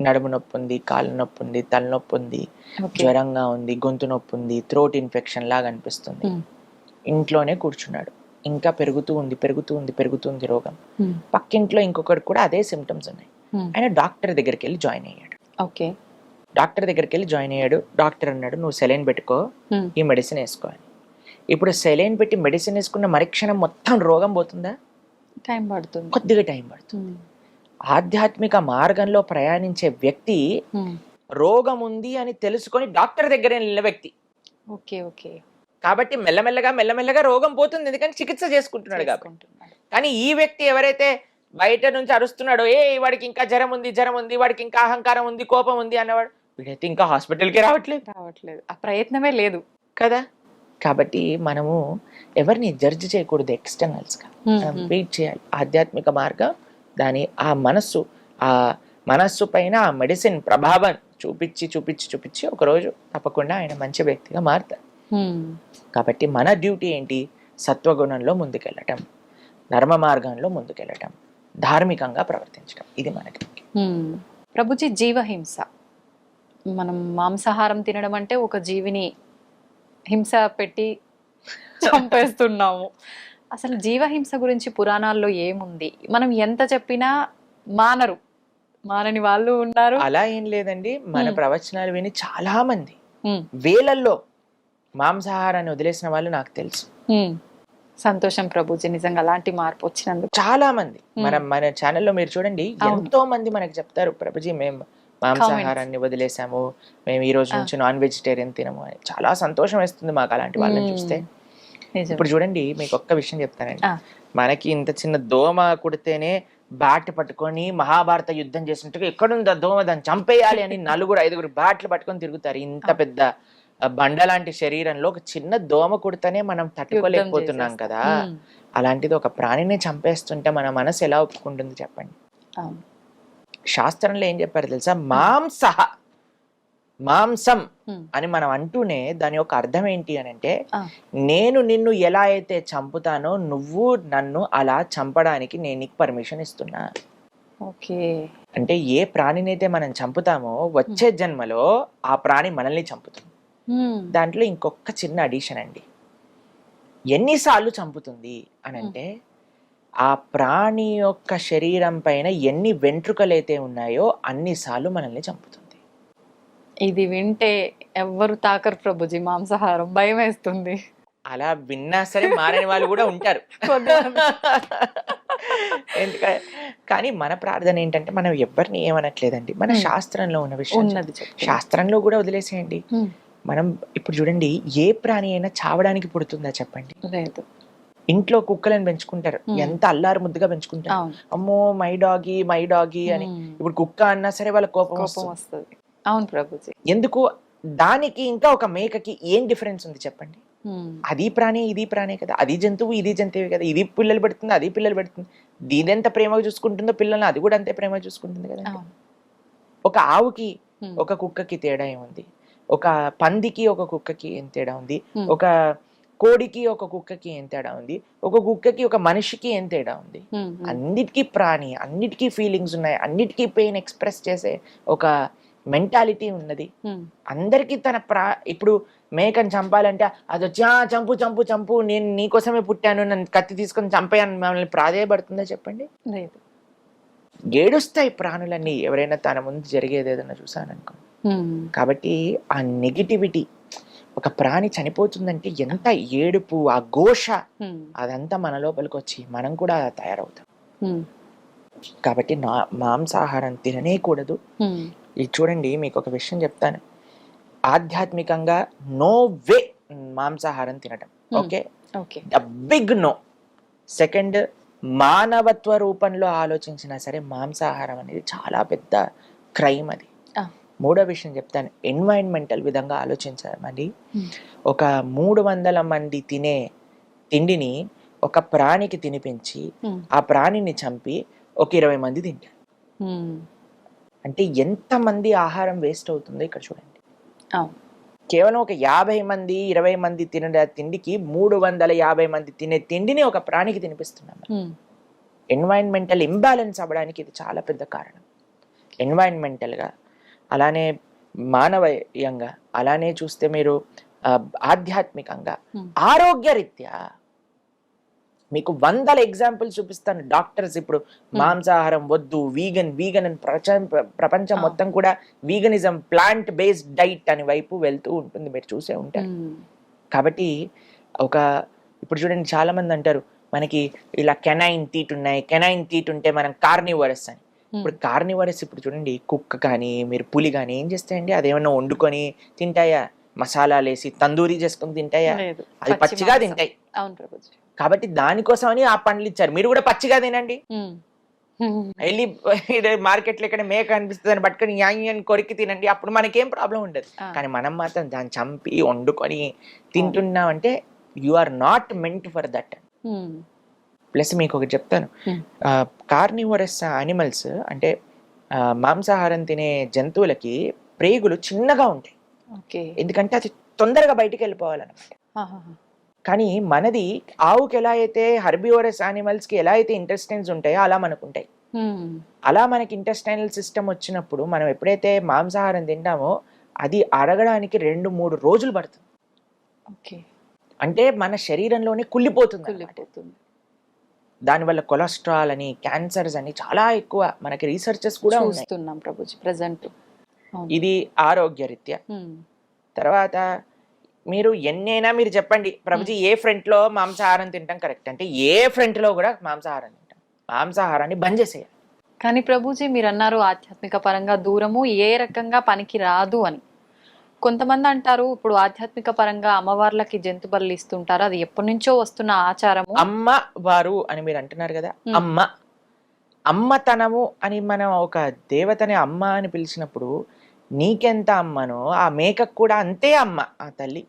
నడుము నొప్పి ఉంది, కాళ్ళ నొప్పి ఉంది, తలనొప్పి ఉంది, జ్వరంగా ఉంది, గొంతు నొప్పి ఉంది, థ్రోట్ ఇన్ఫెక్షన్ లాగా అనిపిస్తుంది. ఇంట్లోనే కూర్చున్నాడు, ఇంకా పెరుగుతుంది రోగం. పక్కింట్లో ఇంకొకటి కూడా అదే సిమ్టమ్స్ ఉన్నాయి. ఆయన డాక్టర్ దగ్గరికి వెళ్ళి జాయిన్ అయ్యాడు. ఓకే. డాక్టర్ అన్నాడు, నువ్వు సెలైన్ పెట్టుకో, ఈ మెడిసిన్ వేసుకో అని. ఇప్పుడు సెలైన్ పెట్టి మెడిసిన్ వేసుకున్న మరుక్షణం మొత్తం రోగం పోతుందా? టైం పడుతుంది, కొద్దిగా టైం పడుతుంది. ఆధ్యాత్మిక మార్గంలో ప్రయాణించే వ్యక్తి రోగం ఉంది అని తెలుసుకొని డాక్టర్ దగ్గర వెళ్ళిన వ్యక్తి. ఓకే. ఓకే. కాబట్టి మెల్లమెల్లగా రోగం పోతుంది, ఎందుకంటే చికిత్స చేసుకుంటున్నాడు కాబట్టి. కానీ ఈ వ్యక్తి ఎవరైతే బయట నుంచి అరుస్తున్నాడో, వాడికి ఇంకా జ్వరం ఉంది, వాడికి ఇంకా అహంకారం ఉంది, కోపం ఉంది అన్నవాడు, వీడైతే ఇంకా హాస్పిటల్కి రావట్లేదు, ఆ ప్రయత్నమే లేదు కదా. కాబట్టి మనము ఎవరిని జడ్జి చేయకూడదు ఎక్స్టర్నల్స్ గా, వెయిట్ చేయాలి. ఆధ్యాత్మిక మార్గం దాని ఆ మనస్సు పైన ఆ మెడిసిన్ ప్రభావం చూపించి ఒకరోజు తప్పకుండా ఆయన మంచి వ్యక్తిగా మారుతారు. కాబట్టి మన డ్యూటీ ఏంటి? సత్వగుణంలో ముందుకెళ్ళటం, ధర్మ మార్గంలో ముందుకెళ్ళటం, ధార్మికంగా ప్రవర్తించడం, ఇది మనకి. ప్రభుజీ, జీవహింస, మనం మాంసాహారం తినడం అంటే ఒక జీవిని హింస పెట్టి చంపేస్తున్నాము. అసలు జీవహింస గురించి పురాణాల్లో ఏముంది? మనం ఎంత చెప్పినా మానని వాళ్ళు ఉన్నారు. అలా ఏం లేదండి, మన ప్రవచనాలు విని చాలా మంది వేలల్లో మాంసాహారాన్ని వదిలేసిన వాళ్ళు నాకు తెలుసు. సంతోషం ప్రభుజీ, నిజంగా అలాంటి మార్పు వచ్చినందుకు. చాలా మంది మన ఛానల్లో మీరు చూడండి, ఎంతో మంది మనకి చెప్తారు, ప్రభుజీ మేము మాంసాహారాన్ని వదిలేసాము, మేము ఈ రోజు నుంచి నాన్ వెజిటేరియన్ తినము అని. చాలా సంతోషం వేస్తుంది మాకు అలాంటి వాళ్ళని చూస్తే. ఇప్పుడు చూడండి, మీకు ఒక్క విషయం చెప్తానండి. మనకి ఇంత చిన్న దోమ కుడితేనే బ్యాట్ పట్టుకొని మహాభారత యుద్ధం చేసినట్టుగా ఎక్కడుందా దోమ, దాన్ని చంపేయాలి అని 4-5 బ్యాట్లు పట్టుకొని తిరుగుతారు. ఇంత పెద్ద బండలాంటి శరీరంలో ఒక చిన్న దోమ కుడితేనే మనం తట్టుకోలేకపోతున్నాం కదా. అలాంటిది ఒక ప్రాణిని చంపేస్తుంటే మన మనసు ఎలా ఒప్పుకుంటుంది చెప్పండి? శాస్త్రంలో ఏం చెప్పారు తెలుసా? మాంసం అని మనం అంటూనే దాని యొక్క అర్థం ఏంటి అని అంటే, నేను నిన్ను ఎలా అయితే చంపుతానో నువ్వు నన్ను అలా చంపడానికి నేను నీకు పర్మిషన్ ఇస్తున్నా. ఓకే. అంటే ఏ ప్రాణినైతే మనం చంపుతామో వచ్చే జన్మలో ఆ ప్రాణి మనల్ని చంపుతుంది. దాంట్లో ఇంకొక చిన్న అడిషన్ అండి, ఎన్నిసార్లు చంపుతుంది అని అంటే, ఆ ప్రాణి యొక్క శరీరం పైన ఎన్ని వెంట్రుకలైతే ఉన్నాయో అన్నిసార్లు మనల్ని చంపుతుంది. ఇది వింటే ఎవ్వరు తాకరు ప్రభుజీ మాంసాహారం, భయం వేస్తుంది. అలా విన్నా సరే మారని వాళ్ళు కూడా ఉంటారు. కానీ మన ప్రార్థన ఏంటంటే, మనం ఎవరిని ఏమనట్లేదండి, మన శాస్త్రంలో ఉన్న విషయం శాస్త్రంలో కూడా వదిలేసేయండి. మనం ఇప్పుడు చూడండి, ఏ ప్రాణి అయినా చావడానికి పుడుతుందా చెప్పండి? లేదు. ఇంట్లో కుక్కలను పెంచుకుంటారు, ఎంత అల్లారు ముద్దుగా పెంచుకుంటారు, అమ్మో మై డాగి అని. ఇప్పుడు కుక్క అన్నా సరే వాళ్ళ కోపం వస్తుంది. అవును ప్రభుజీ. ఎందుకు? దానికి ఇంకా ఒక మేకకి ఏం డిఫరెన్స్ ఉంది చెప్పండి? అది ప్రాణి ఇది ప్రాణి కదా, అది జంతువు ఇది జంతువు కదా, ఇది పిల్లలు పెడుతుంది అది పిల్లలు పెడుతుంది. దీదెంత ప్రేమగా చూసుకుంటుందో పిల్లల్ని అది కూడా అంతే ప్రేమగా చూసుకుంటుంది కదా. ఒక ఆవుకి ఒక కుక్కకి తేడా ఏముంది? ఒక పందికి ఒక కుక్కకి ఏం తేడా ఉంది? ఒక కోడికి ఒక కుక్కకి ఏం తేడా ఉంది? ఒక కుక్కకి ఒక మనిషికి ఏం తేడా ఉంది? అన్నిటికీ ప్రాణి, అన్నిటికీ ఫీలింగ్స్ ఉన్నాయి, అన్నిటికీ పెయిన్ ఎక్స్ప్రెస్ చేసే ఒక మెంటాలిటీ ఉన్నది. అందరికీ ఇప్పుడు మేకని చంపాలంటే అది వచ్చి చంపు చంపు చంపు, నేను నీకోసమే పుట్టాను, నన్ను కత్తి తీసుకొని చంపేయని మమ్మల్ని ప్రాధేయపడుతుందా చెప్పండి? లేదు. ఏడుస్తాయి ప్రాణులన్నీ ఎవరైనా తన ముందు జరిగేది ఏదైనా చూసాననుకో. కాబట్టి ఆ నెగిటివిటీ, ఒక ప్రాణి చనిపోతుందంటే ఎంత ఏడుపు, ఆ ఘోష, అదంతా మన లోపలికి వచ్చి మనం కూడా తయారవుతాం. కాబట్టి మాంసాహారం తిననేకూడదు. ఇది చూడండి, మీకు ఒక విషయం చెప్తాను. ఆధ్యాత్మికంగా నో వే మాంసాహారం తినటం. Okay, big no. సెకండ్, మానవత్వ రూపంలో ఆలోచించినా సరే మాంసాహారం అనేది చాలా పెద్ద క్రైమ్ అది. మూడో విషయం చెప్తాను, ఎన్వైరన్మెంటల్ విధంగా ఆలోచించాలి. ఒక 300 మంది తినే తిండిని ఒక ప్రాణికి తినిపించి ఆ ప్రాణిని చంపి ఒక 20 మంది తింటారు. అంటే ఎంతమంది ఆహారం వేస్ట్ అవుతుందో ఇక్కడ చూడండి. కేవలం ఒక 50 మంది 20 మంది తినే తిండికి 350 మంది తినే తిండిని ఒక ప్రాణికి తినిపిస్తున్నాం. ఎన్వైరన్మెంటల్ ఇంబ్యాలెన్స్ అవ్వడానికి ఇది చాలా పెద్ద కారణం. ఎన్వైరన్మెంటల్గా, అలానే మానవీయంగా, అలానే చూస్తే మీరు ఆధ్యాత్మికంగా, ఆరోగ్యరీత్యా మీకు 100 ఎగ్జాంపుల్స్ చూపిస్తాను. డాక్టర్స్ ఇప్పుడు మాంసాహారం వద్దు, వీగన్ అని ప్రపంచం మొత్తం కూడా వీగనిజం, ప్లాంట్ బేస్డ్ డైట్ అని వైపు వెళ్తూ ఉంటుంది, మీరు చూసే ఉంటారు. కాబట్టి ఇప్పుడు చూడండి, చాలా మంది అంటారు మనకి ఇలా కెనైన్ టీట్ ఉన్నాయి, కెనైన్ టీట్ ఉంటే మనం కార్నివరస్ అని. ఇప్పుడు కార్నివరస్, ఇప్పుడు చూడండి, కుక్క కానీ మీరు పులి కానీ ఏం చేస్తాయండి? అదేమన్నా వండుకొని తింటాయా? మసాలాలు వేసి తందూరి చేసుకొని తింటాయా? అది పచ్చిగా తింటాయి. కాబట్టి దానికోసమని ఆ పండ్లు ఇచ్చారు. మీరు కూడా పచ్చిగా తినండి. వెళ్ళి మార్కెట్ లో ఇక్కడ మేక అనిపిస్తుంది అని పట్టుకొని యాని కొరికి తినండి, అప్పుడు మనకేం ప్రాబ్లం ఉండదు. కానీ మనం మాత్రం దాన్ని చంపి వండుకొని తింటున్నాం అంటే you are not meant for that. Plus మీకు ఒకటి చెప్తాను, కార్నివరస్ యానిమల్స్ అంటే మాంసాహారం తినే జంతువులకి ప్రేగులు చిన్నగా ఉంటాయి. ఎందుకంటే అది తొందరగా బయటికి వెళ్ళిపోవాలన్నమాట. కానీ మనది, ఆవుకి ఎలా అయితే హెర్బివరస్ యానిమల్స్ కి ఎలా అయితే ఇంటెస్టైన్స్ ఉంటాయో అలా మనకు ఉంటాయి. అలా మనకి ఇంటెస్టైనల్ సిస్టమ్ వచ్చినప్పుడు మనం ఎప్పుడైతే మాంసాహారం తింటామో అది అరగడానికి 2-3 రోజులు పడుతుంది. అంటే మన శరీరంలోనే కుళ్ళిపోతుంది. దానివల్ల కొలెస్ట్రాల్ అని, క్యాన్సర్స్ అని చాలా ఎక్కువ మనకి రీసెర్చెస్ కూడా చూస్తున్నాం ప్రభుజీ ప్రెజెంట్. ఇది ఆరోగ్యరీత్యా. తర్వాత మీరు ఎన్నైనా మీరు చెప్పండి ప్రభుజీ, ఏ ఫ్రంట్ లో మాంసాహారం తింటాం కరెక్ట్ అంటే ఏ ఫ్రంట్ లో కూడా మాంసాహారం తింటాం. మాంసాహారాన్ని బంద్ చేసేయాలి. కానీ ప్రభుజీ మీరు అన్నారు ఆధ్యాత్మిక పరంగా దూరము ఏ రకంగా పనికి రాదు అని. కొంతమంది అంటారు ఇప్పుడు ఆధ్యాత్మిక పరంగా అమ్మవార్లకి జంతు బలులు ఇస్తుంటారు, అది ఎప్పటి నుంచో వస్తున్న ఆచారము. అమ్మ వారు అని మీరు అంటున్నారు కదా, అమ్మతనము అని మనం ఒక దేవతని అమ్మ అని పిలిచినప్పుడు నీకెంత అమ్మనో ఆ మేకకు కూడా అంతే అమ్మ ఆ తల్లి.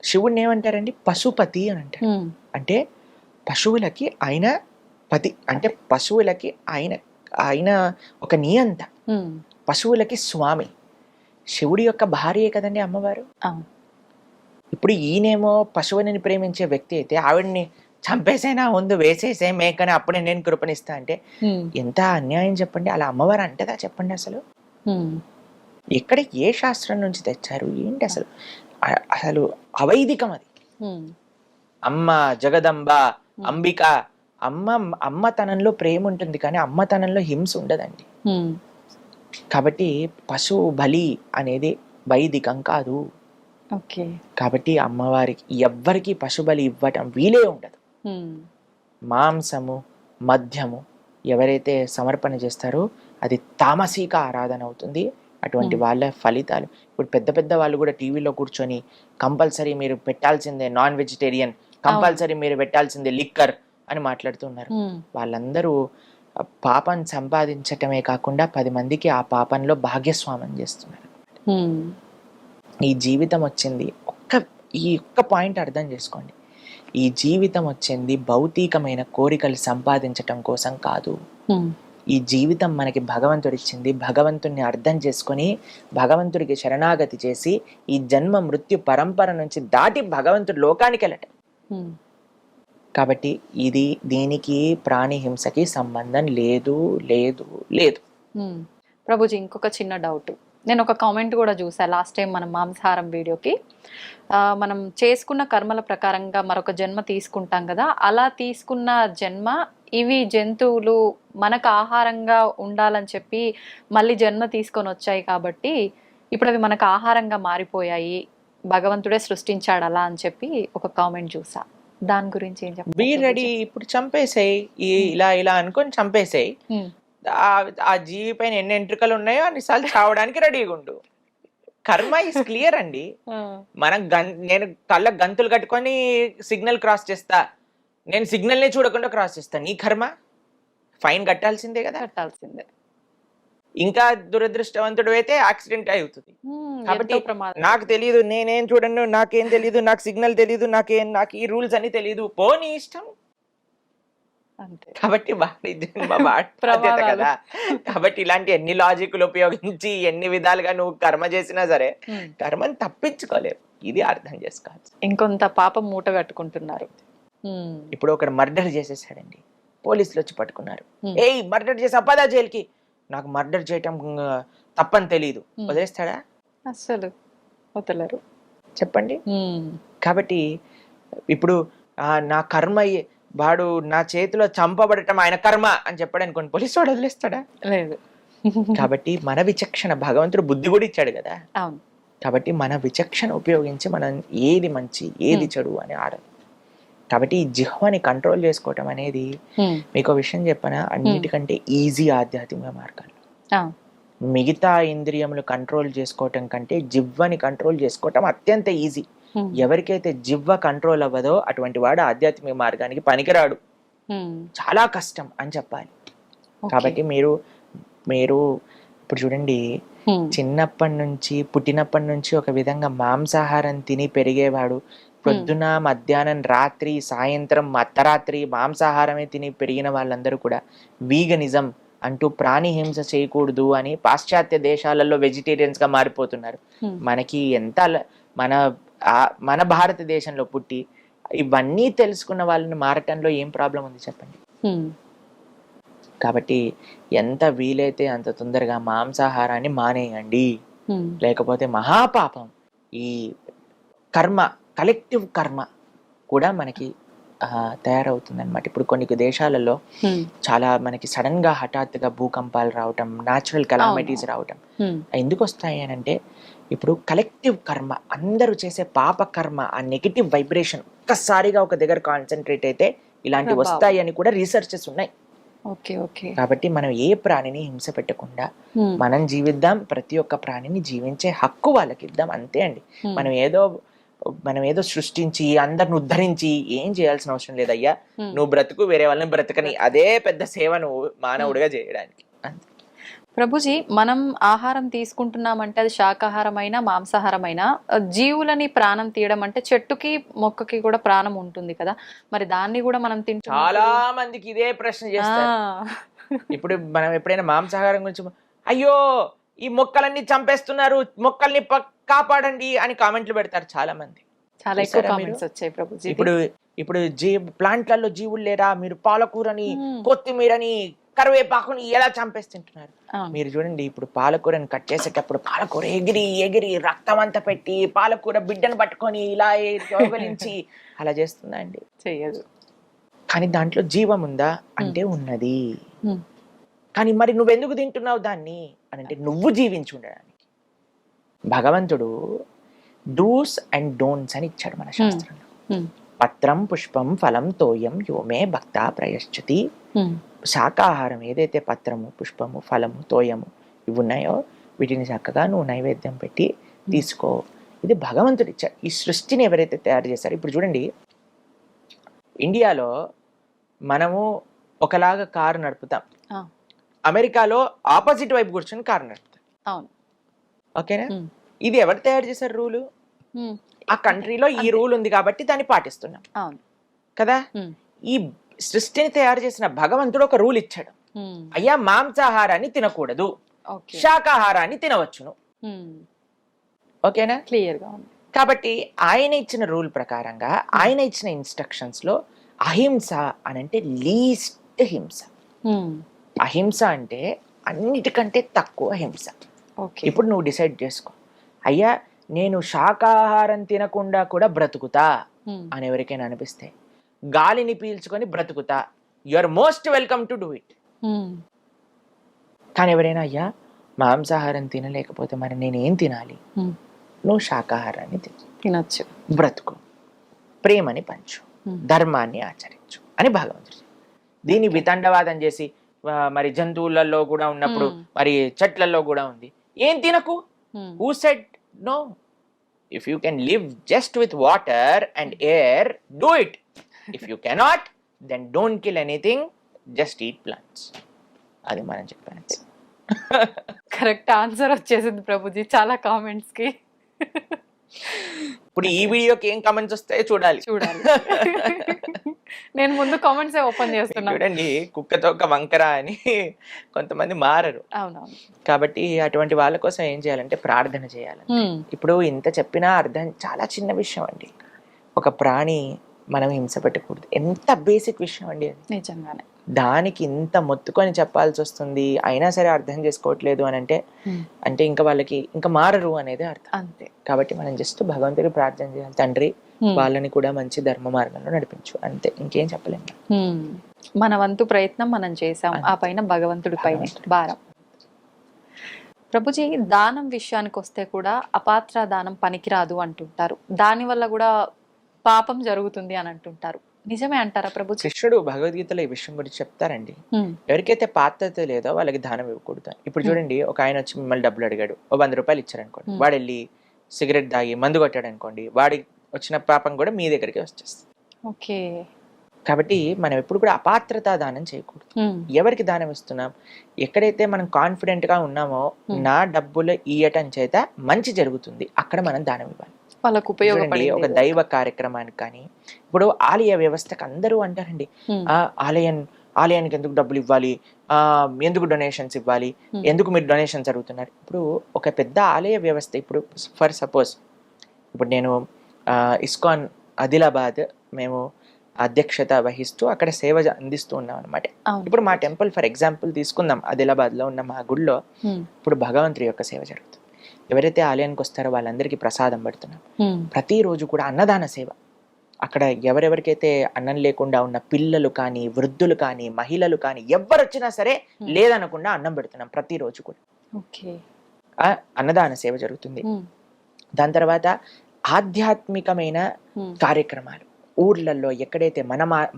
శివుడిని ఏమంటారండి? పశుపతి అని అంటారు. అంటే పశువులకి ఆయన పతి, అంటే పశువులకి ఆయన ఒక నియంత, పశువులకి స్వామి. శివుడి యొక్క భార్యే కదండి అమ్మవారు. ఇప్పుడు ఈయనేమో పశువుని ప్రేమించే వ్యక్తి అయితే ఆవిడ్ని చంపేసైనా ముందు వేసేసే మేకని అప్పుడే నేను కృపణిస్తా అంటే ఎంత అన్యాయం చెప్పండి. అలా అమ్మవారు అంటదా చెప్పండి? అసలు ఎక్కడ ఏ శాస్త్రం నుంచి తెచ్చారు ఏంటి అసలు? అసలు అవైదికం అది. అమ్మ జగదంబ అంబిక, అమ్మతనంలో ప్రేమ ఉంటుంది కానీ అమ్మతనంలో హింస ఉండదండి. కాబట్టి పశువు బలి అనేది వైదికం కాదు. కాబట్టి అమ్మవారికి ఎవ్వరికి పశుబలి ఇవ్వటం వీలే ఉండదు. మాంసము మద్యము ఎవరైతే సమర్పణ చేస్తారో అది తామసిక ఆరాధన అవుతుంది. అటువంటి వాళ్ళ ఫలితాలు ఇప్పుడు పెద్ద పెద్ద వాళ్ళు కూడా టీవీలో కూర్చొని కంపల్సరీ మీరు పెట్టాల్సిందే నాన్ వెజిటేరియన్, కంపల్సరీ మీరు పెట్టాల్సిందే లిక్కర్ అని మాట్లాడుతున్నారు. వాళ్ళందరూ పాపం సంపాదించటమే కాకుండా 10 మందికి ఆ పాపంలో భాగ్యస్వామం చేస్తున్నారు. ఈ జీవితం వచ్చింది ఈ ఒక్క పాయింట్ అర్థం చేసుకోండి. ఈ జీవితం వచ్చింది భౌతికమైన కోరికలు సంపాదించటం కోసం కాదు. ఈ జీవితం మనకి భగవంతుడు ఇచ్చింది. భగవంతుడిని అర్థం చేసుకొని భగవంతుడికి శరణాగతి చేసి ఈ జన్మ మృత్యు పరంపర నుంచి దాటి భగవంతుడు లోకానికి వెళ్ళటం. కాబట్టి దీనికి ప్రాణి హింసకి సంబంధం లేదు లేదు లేదు. ప్రభుజీ, ఇంకొక చిన్న డౌట్. నేను ఒక కామెంట్ కూడా చూసాను లాస్ట్ టైం మనం మాంసాహారం వీడియోకి. మనం చేసుకున్న కర్మల ప్రకారంగా మరొక జన్మ తీసుకుంటాం కదా, అలా తీసుకున్న జన్మ ఇవి జంతువులు మనకు ఆహారంగా ఉండాలని చెప్పి మళ్ళీ జన్మ తీసుకొని వచ్చాయి కాబట్టి ఇప్పుడు అవి మనకు ఆహారంగా మారిపోయాయి, భగవంతుడే సృష్టించాడు అలా అని చెప్పి ఒక కామెంట్ చూసా. దాని గురించి ఏం చెప్పాలి? బీ రెడీ, ఇప్పుడు చంపేసేయి, ఇలా ఇలా అనుకొని చంపేసేయి. ఆ జీవి పైన ఎన్ని ఎంట్రుకలు ఉన్నాయో అన్నిసార్లు చావడానికి రెడీగా ఉండు. కర్మ ఇస్ క్లియర్ అండి. నేను కళ్ళ గంతులు కట్టుకొని సిగ్నల్ క్రాస్ చేస్తా, నేను సిగ్నల్ నే చూడకుండా క్రాస్ చేస్తా, నీ కర్మ ఫైన్ కట్టాల్సిందే కదా. కట్టాల్సిందే. ఇంకా దురదృష్టవంతుడు అయితే యాక్సిడెంట్ అవుతుంది. కాబట్టి నాకు తెలియదు, నేనేం చూడండి, నాకేం తెలియదు, నాకు సిగ్నల్ తెలియదు, నాకు ఈ రూల్స్ అని తెలియదు, పోనీ ఇష్టం. కాబట్టి కదా. కాబట్టి ఇలాంటి ఎన్ని లాజిక్లు ఉపయోగించి ఎన్ని విధాలుగా నువ్వు కర్మ చేసినా సరే కర్మని తప్పించుకోలేవు. ఇది అర్థం చేసుకోవాలి. ఇంకొంత పాపం మూట కట్టుకుంటున్నారు. ఇప్పుడు ఒకడు మర్డర్ చేసేసాడండి, పోలీసులు వచ్చి పట్టుకున్నారు. ఏయ్ మర్డర్ చేసా, పదా జైలుకి. నాకు మర్డర్ చేయటం తప్పని తెలియదు, వదిలేస్తాడా? అసలు వదలరు. చెప్పండి. కాబట్టి ఇప్పుడు నా కర్మ, వాడు నా చేతిలో చంపబడటం ఆయన కర్మ అని చెప్పాడు అనుకోండి, పోలీసు వాడు వదిలేస్తాడా? లేదు. కాబట్టి మన విచక్షణ, భగవంతుడు బుద్ధి కూడా ఇచ్చాడు కదా. అవును. కాబట్టి మన విచక్షణ ఉపయోగించి మనం ఏది మంచి ఏది చెడు అని ఆడాలి. కాబట్టి ఈ జిహ్వని కంట్రోల్ చేసుకోవటం అనేది, మీకు విషయం చెప్పనా, అన్నిటికంటే ఈజీ ఆధ్యాత్మిక మార్గాలు. మిగతా ఇంద్రియములు కంట్రోల్ చేసుకోవటం కంటే జిహ్వని కంట్రోల్ చేసుకోవటం అత్యంత ఈజీ. ఎవరికైతే జివ్వ కంట్రోల్ అవ్వదో అటువంటి వాడు ఆధ్యాత్మిక మార్గానికి పనికిరాడు, చాలా కష్టం అని చెప్పాలి. కాబట్టి మీరు ఇప్పుడు చూడండి, పుట్టినప్పటి నుంచి ఒక విధంగా మాంసాహారం తిని పెరిగేవాడు, పొద్దున మధ్యాహ్నం రాత్రి సాయంత్రం అర్ధరాత్రి మాంసాహారమే తిని పెరిగిన వాళ్ళందరూ కూడా వీగనిజం అంటూ ప్రాణి హింస చేయకూడదు అని పాశ్చాత్య దేశాలలో వెజిటేరియన్స్ గా మారిపోతున్నారు. మనకి ఎంత మన భారతదేశంలో పుట్టి ఇవన్నీ తెలుసుకున్న వాళ్ళని మారటంలో ఏం ప్రాబ్లం ఉంది చెప్పండి. కాబట్టి ఎంత వీలైతే అంత తొందరగా మాంసాహారాన్ని మానేయండి, లేకపోతే మహాపాపం. ఈ కర్మ, కలెక్టివ్ కర్మ కూడా మనకి తయారవుతుంది అనమాట. ఇప్పుడు కొన్ని దేశాలలో చాలా మనకి సడన్ గా హఠాత్తుగా భూకంపాలు రావటం, న్యాచురల్ కెలామిటీస్ రావటం ఎందుకు వస్తాయి అని అంటే, ఇప్పుడు కలెక్టివ్ కర్మ, అందరూ చేసే పాప కర్మ, ఆ నెగిటివ్ వైబ్రేషన్ ఒక్కసారిగా ఒక దగ్గర కాన్సన్ట్రేట్ అయితే ఇలాంటివి వస్తాయి అని కూడా రీసెర్చెస్ ఉన్నాయి. కాబట్టి మనం ఏ ప్రాణిని హింస పెట్టకుండా మనం జీవిద్దాం, ప్రతి ఒక్క ప్రాణిని జీవించే హక్కు వాళ్ళకి ఇద్దాం, అంతే అండి. మనం ఏదో సృష్టించి అందరిని ఉద్ధరించి ఏం చేయాల్సిన అవసరం లేదయ్యా. నువ్వు బ్రతుకు, వేరే వాళ్ళని బ్రతకని, అదే పెద్ద సేవ నువ్వు మానవుడిగా చేయడానికి. ప్రభుజీ, మనం ఆహారం తీసుకుంటున్నామంటే అది శాకాహారమైనా మాంసాహారమైనా, జీవులని ప్రాణం తీయడం అంటే చెట్టుకి మొక్కకి కూడా ప్రాణం ఉంటుంది కదా, మరి దాన్ని కూడా మనం తింటాం. చాలా మందికి ఇదే ప్రశ్న చేస్తారు. ఇప్పుడు మనం ఎప్పుడైనా మాంసాహారం గురించి, అయ్యో ఈ మొక్కలన్నీ చంపేస్తున్నారు, మొక్కల్ని కాపాడండి అని కామెంట్లు పెడతారు చాలా మంది. చాలా ఎక్కువ కామెంట్స్ వచ్చాయి ప్రభుజీ. ఇప్పుడు ప్లాంట్లలో జీవులు లేరా, మీరు పాలకూరని, కొత్తిమీరని, కరివేపాకుని ఎలా చంపేస్తుంటున్నారు. మీరు చూడండి, ఇప్పుడు పాలకూరని కట్ చేసేటప్పుడు పాలకూర ఎగిరి ఎగిరి రక్తం అంతా పెట్టి పాలకూర బిడ్డను పట్టుకొని ఇలా యోగలించి అలా చేస్తుందా అండి? చెయ్యదు. కానీ దాంట్లో జీవం ఉందా అంటే ఉన్నది. కానీ మరి నువ్వెందుకు తింటున్నావు దాన్ని అని అంటే, నువ్వు జీవించి ఉండడానికి. భగవంతుడు డూస్ అండ్ డోంట్స్ అని ఇచ్చాడు మన శాస్త్రంలో. పత్రం పుష్పం ఫలం తోయం యోమే భక్త ప్రయశ్చతి. శాకాహారం ఏదైతే పత్రము, పుష్పము, ఫలము, తోయము ఇవి ఉన్నాయో వీటిని చక్కగా నువ్వు నైవేద్యం పెట్టి తీసుకో. ఇది భగవంతుడు ఇచ్చాడు. ఈ సృష్టిని ఎవరైతే తయారు చేశారో, ఇప్పుడు చూడండి, ఇండియాలో మనము ఒకలాగా కారు నడుపుతాం, అమెరికాలో ఆపోజిట్ వైపు కూర్చొని కారు నడుపుతాం. ఓకేనా? ఇది ఎవరు తయారు చేశారు రూలు? ఆ కంట్రీలో ఈ రూల్ ఉంది కాబట్టి దాన్ని పాటిస్తున్నాం కదా. ఈ సృష్టిని తయారు చేసిన భగవంతుడు ఒక రూల్ ఇచ్చాడు. అయ్యా మాంసాహారాన్ని తినకూడదు, ఓకే. శాకాహారాన్ని తినవచ్చును. ఓకేనా? క్లియర్ గా ఉంది. కాబట్టి ఆయన ఇచ్చిన రూల్ ప్రకారంగా, ఆయన ఇచ్చిన ఇన్స్ట్రక్షన్స్ లో అహింస అని అంటే లీస్ట్ హింస. అహింస అంటే అన్నిటికంటే తక్కువ హింస. ఓకే. ఇప్పుడు నువ్వు డిసైడ్ చేసుకో, అయ్యా నేను శాకాహారం తినకుండా కూడా బ్రతుకుతా అని ఎవరికైనా అనిపిస్తే, గాలిని పీల్చుకొని బ్రతుకుతా, you are most welcome to do it. కానీ ఎవరైనా అయ్యా మాంసాహారం తినలేకపోతే మరి నేనేం తినాలి? నువ్వు శాకాహారాన్ని తినొచ్చు, బ్రతుకు, ప్రేమని పంచు, ధర్మాన్ని ఆచరించు అని భగవంతుడు. దీన్ని వితండవాదం చేసి మరి జంతువులలో కూడా ఉన్నప్పుడు మరి చెట్లలో కూడా ఉంది, ఏం తినకు. Who said no? If you can live just with water and air, do it. If you cannot, then don't kill anything, just eat plants. అది మనం చెప్పాను. కరెక్ట్ ఆన్సర్ వచ్చేసింది ప్రభుజీ చాలా కామెంట్స్ కి. ఇప్పుడు ఈ వీడియోకి ఏం కామెంట్స్ వస్తాయో చూడాలి. నేను ముందు కామెంట్స్ ఓపెన్ చేస్తున్నా. చూడండి, కుక్కతో ఒక వంకర అని కొంతమంది మారరు. అవునవును. కాబట్టి అటువంటి వాళ్ళ కోసం ఏం చేయాలంటే ప్రార్థన చేయాలి. ఇప్పుడు ఇంత చెప్పినా అర్థం, చాలా చిన్న విషయం అండి. ఒక ప్రాణి మనం హింస పెట్టకూడదు, ఎంత బేసిక్ విషయం అండి అది. నిజంగానే. దానికి ఇంత మొత్తుకొని చెప్పాల్సి వస్తుంది, అయినా సరే అర్థం చేసుకోవట్లేదు అని అంటే, అంటే ఇంకా వాళ్ళకి ఇంకా మారరు అనేది అర్థం. అంతే. కాబట్టి మనం జస్ట్ భగవంతుడికి ప్రార్థన చేయాలి, తండ్రి వాళ్ళని కూడా మంచి ధర్మ మార్గంలో నడిపించు, అంతే, ఇంకేం చెప్పలేము. మన వంతు ప్రయత్నం మనం చేసాం, ఆ పైన భగవంతుడి పైన భారం. ప్రభుజీ, దానం విషయానికి వస్తే కూడా అపాత్ర దానం పనికిరాదు అంటుంటారు, దాని వల్ల కూడా పాపం జరుగుతుంది అని అంటుంటారు, నిజమే అంటారా ప్రభుజీ? కృష్ణుడు భగవద్గీతలో ఈ విషయం గురించి చెప్తారండి. ఎవరికైతే పాత్రత లేదో వాళ్ళకి దానం ఇవ్వకూడదు. ఇప్పుడు చూడండి, ఒక ఆయన వచ్చి మిమ్మల్ని డబ్బులు అడిగాడు, ఓ 100 రూపాయలు ఇచ్చారనుకోండి, వాడు వెళ్ళి సిగరెట్ తాగి మందు కొట్టాడు అనుకోండి, వాడి వచ్చిన పాపం కూడా మీ దగ్గరికి వచ్చేస్తుంది. ఓకే. కాబట్టి మనం ఎప్పుడు కూడా అపాత్రతా దానం చేయకూడదు. ఎవరికి దానం ఇస్తున్నాం? ఎక్కడైతే మనం కాన్ఫిడెంట్ గా ఉన్నామో నా డబ్బులు ఇయ్యటం చేత మంచి జరుగుతుంది, అక్కడ మనం దానం ఇవ్వాలి. వాళ్ళకు ఉపయోగపడి ఒక దైవ కార్యక్రమానికి కానీ, ఇప్పుడు ఆలయ వ్యవస్థకు అందరూ అంటారండి, ఆలయానికి ఎందుకు డబ్బులు ఇవ్వాలి, ఎందుకు డొనేషన్స్ ఇవ్వాలి, ఎందుకు మీరు డొనేషన్స్ అడుగుతున్నారు? ఇప్పుడు ఒక పెద్ద ఆలయ వ్యవస్థ, ఇప్పుడు ఫర్ సపోజ్ ఇప్పుడు నేను ఇస్కాన్ ఆదిలాబాద్ మేము అధ్యక్షత వహిస్తూ అక్కడ సేవ అందిస్తూ ఉన్నాం అనమాట. ఇప్పుడు మా టెంపుల్ ఫర్ ఎగ్జాంపుల్ తీసుకుందాం, ఆదిలాబాద్ లో ఉన్న మా గుడిలో ఇప్పుడు భగవంతుడి యొక్క సేవ జరుగుతుంది. ఎవరైతే ఆలయానికి వస్తారో వాళ్ళందరికీ ప్రసాదం పెడుతున్నాం. ప్రతిరోజు కూడా అన్నదాన సేవ. అక్కడ ఎవరెవరికైతే అన్నం లేకుండా ఉన్న పిల్లలు కానీ, వృద్ధులు కానీ, మహిళలు కానీ, ఎవరు వచ్చినా సరే లేదనకుండా అన్నం పెడుతున్నాం ప్రతిరోజు కూడా. అన్నదాన సేవ జరుగుతుంది. దాని తర్వాత ఆధ్యాత్మికమైన కార్యక్రమాలు ఊర్లలో ఎక్కడైతే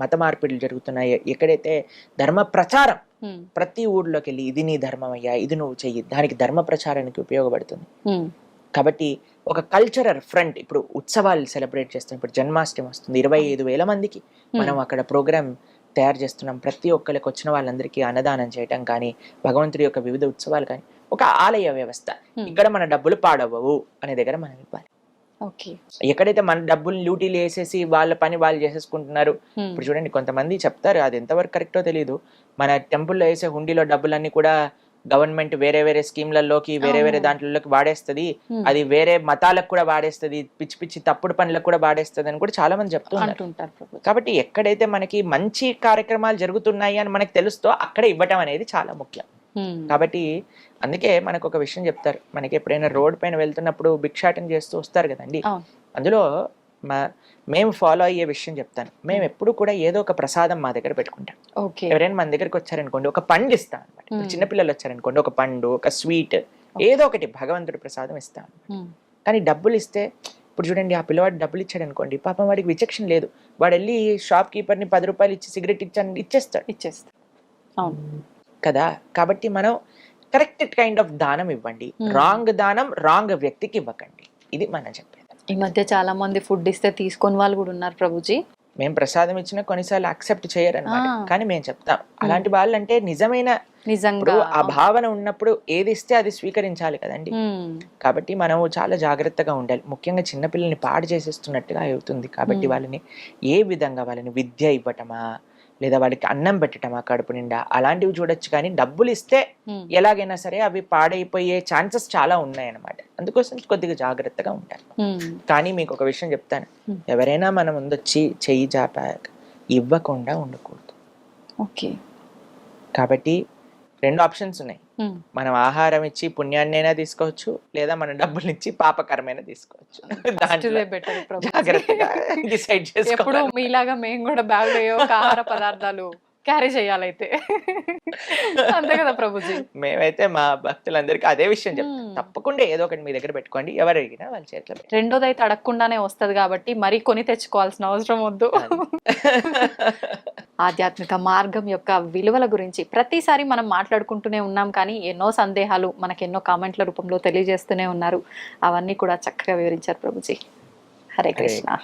మత మార్పిడులు జరుగుతున్నాయో, ఎక్కడైతే ధర్మ ప్రచారం, ప్రతి ఊర్లోకి వెళ్ళి ఇది నీ ధర్మం అయ్యా, ఇది నువ్వు చెయ్యి, దానికి ధర్మ ప్రచారానికి ఉపయోగపడుతుంది. కాబట్టి ఒక కల్చరల్ ఫ్రంట్, ఇప్పుడు ఉత్సవాలు సెలబ్రేట్ చేస్తాం. ఇప్పుడు జన్మాష్టమి వస్తుంది, 25,000 మందికి మనం అక్కడ ప్రోగ్రామ్ తయారు చేస్తున్నాం. ప్రతి ఒక్కరికి వచ్చిన వాళ్ళందరికీ అన్నదానం చేయటం కానీ, భగవంతుడి యొక్క వివిధ ఉత్సవాలు కానీ, ఒక ఆలయ వ్యవస్థ. ఇక్కడ మన డబ్బులు పాడవవు అనే దగ్గర మనం ఇవ్వాలి. ఎక్కడైతే మన డబ్బులు డ్యూటీలు వేసేసి వాళ్ళ పని వాళ్ళు చేసేసుకుంటున్నారు. ఇప్పుడు చూడండి, కొంతమంది చెప్తారు, అది ఎంతవరకు కరెక్టో తెలియదు, మన టెంపుల్లో వేసే హుండీలో డబ్బులన్నీ కూడా గవర్నమెంట్ వేరే వేరే స్కీమ్లలోకి, వేరే వేరే దాంట్లోకి వాడేస్తుంది, అది వేరే మతాలకు కూడా వాడేస్తుంది, పిచ్చి పిచ్చి తప్పుడు పనులకు కూడా వాడేస్తుంది అని కూడా చాలా మంది చెప్తుంటారు. కాబట్టి ఎక్కడైతే మనకి మంచి కార్యక్రమాలు జరుగుతున్నాయి అని మనకు తెలుస్తో అక్కడ ఇవ్వటం అనేది చాలా ముఖ్యం. కాబట్టి అందుకే మనకు ఒక విషయం చెప్తారు, మనకి ఎప్పుడైనా రోడ్ పైన వెళ్తున్నప్పుడు భిక్షాటన చేస్తూ వస్తారు కదండి, అందులో మేము ఫాలో అయ్యే విషయం చెప్తాను. మేము ఎప్పుడు కూడా ఏదో ఒక ప్రసాదం మా దగ్గర పెట్టుకుంటాం. ఎవరైనా మన దగ్గరికి వచ్చారనుకోండి, ఒక పండు ఇస్తాం అనమాట. చిన్నపిల్లలు వచ్చారనుకోండి, ఒక పండు, ఒక స్వీట్, ఏదో ఒకటి భగవంతుడి ప్రసాదం ఇస్తాం. కానీ డబ్బులు ఇస్తే, ఇప్పుడు చూడండి, ఆ పిల్లవాడు డబ్బులు ఇచ్చాడు అనుకోండి, పాపం వాడికి విచక్షణ లేదు, వాడు వెళ్ళి షాప్ కీపర్ని 10 రూపాయలు ఇచ్చి సిగరెట్ ఇచ్చేస్తాడు కదా. కాబట్టి మనం కరెక్ట్ కైండ్ ఆఫ్ దానం ఇవ్వండి, రాంగ్ దానం రాంగ్ వ్యక్తికి ఇవ్వకండి. ఇది మనం చెప్పేది. ఈ మధ్య చాలా మంది ఫుడ్ ఇస్తే తీసుకొని వాళ్ళు కూడా ఉన్నారు ప్రభుజీ. మేము ప్రసాదం ఇచ్చినా కొన్నిసార్లు యాక్సెప్ట్ చేయరన్నమాట, కానీ మేము చెప్తాం అలాంటి వాళ్ళంటే నిజంగా ఆ భావన ఉన్నప్పుడు ఏది ఇస్తే అది స్వీకరించాలి కదండి. కాబట్టి మనం చాలా జాగ్రత్తగా ఉండాలి. ముఖ్యంగా చిన్నపిల్లల్ని పాడు చేసేస్తున్నట్టుగా అవుతుంది. కాబట్టి వాళ్ళని ఏ విధంగా, వాళ్ళని విద్య ఇవ్వటమా, లేదా వాడికి అన్నం పెట్టటమా కడుపు నిండా, అలాంటివి చూడొచ్చు. కానీ డబ్బులు ఇస్తే ఎలాగైనా సరే అవి పాడైపోయే ఛాన్సెస్ చాలా ఉన్నాయన్నమాట. అందుకోసం కొద్దిగా జాగ్రత్తగా ఉంటారు. కానీ మీకు ఒక విషయం చెప్తాను, ఎవరైనా మన ముందొచ్చి చెయ్యి చాపాక ఇవ్వకుండా ఉండకూడదు. ఓకే. కాబట్టి 2 ఆప్షన్స్ ఉన్నాయి. మనం ఆహారం ఇచ్చి పుణ్యాన్నైనా తీసుకోవచ్చు, లేదా మన డబ్బులు ఇచ్చి పాపకరమైన తీసుకోవచ్చు. దాంట్లో జాగ్రత్తగా డిసైడ్ ఎప్పుడు చేసుకోవాలి. మీలాగా మేము కూడా బ్యాగ్ లో ఒక ఆహార పదార్థాలు క్యారీ చేయాలైతే. అంతే కదా ప్రభుజీ. మేమైతే మా భక్తులందరికీ అదే విషయం చెప్తాం, తప్పకుండా ఏదో ఒకటి మీ దగ్గర పెట్టుకోండి, ఎవరు అడిగినా వాళ్ళ చేతిలో పెట్టండి. రెండోది అయితే అడగకుండానే వస్తది కాబట్టి మరి కొని తెచ్చుకోవాల్సిన అవసరం వద్దు. ఆధ్యాత్మిక మార్గం యొక్క విలువల గురించి ప్రతిసారి మనం మాట్లాడుకుంటూనే ఉన్నాం, కానీ ఎన్నో సందేహాలు మనకు ఎన్నో కామెంట్ల రూపంలో తెలియజేస్తూనే ఉన్నారు. అవన్నీ కూడా చక్కగా వివరించారు ప్రభుజీ. హరే కృష్ణ.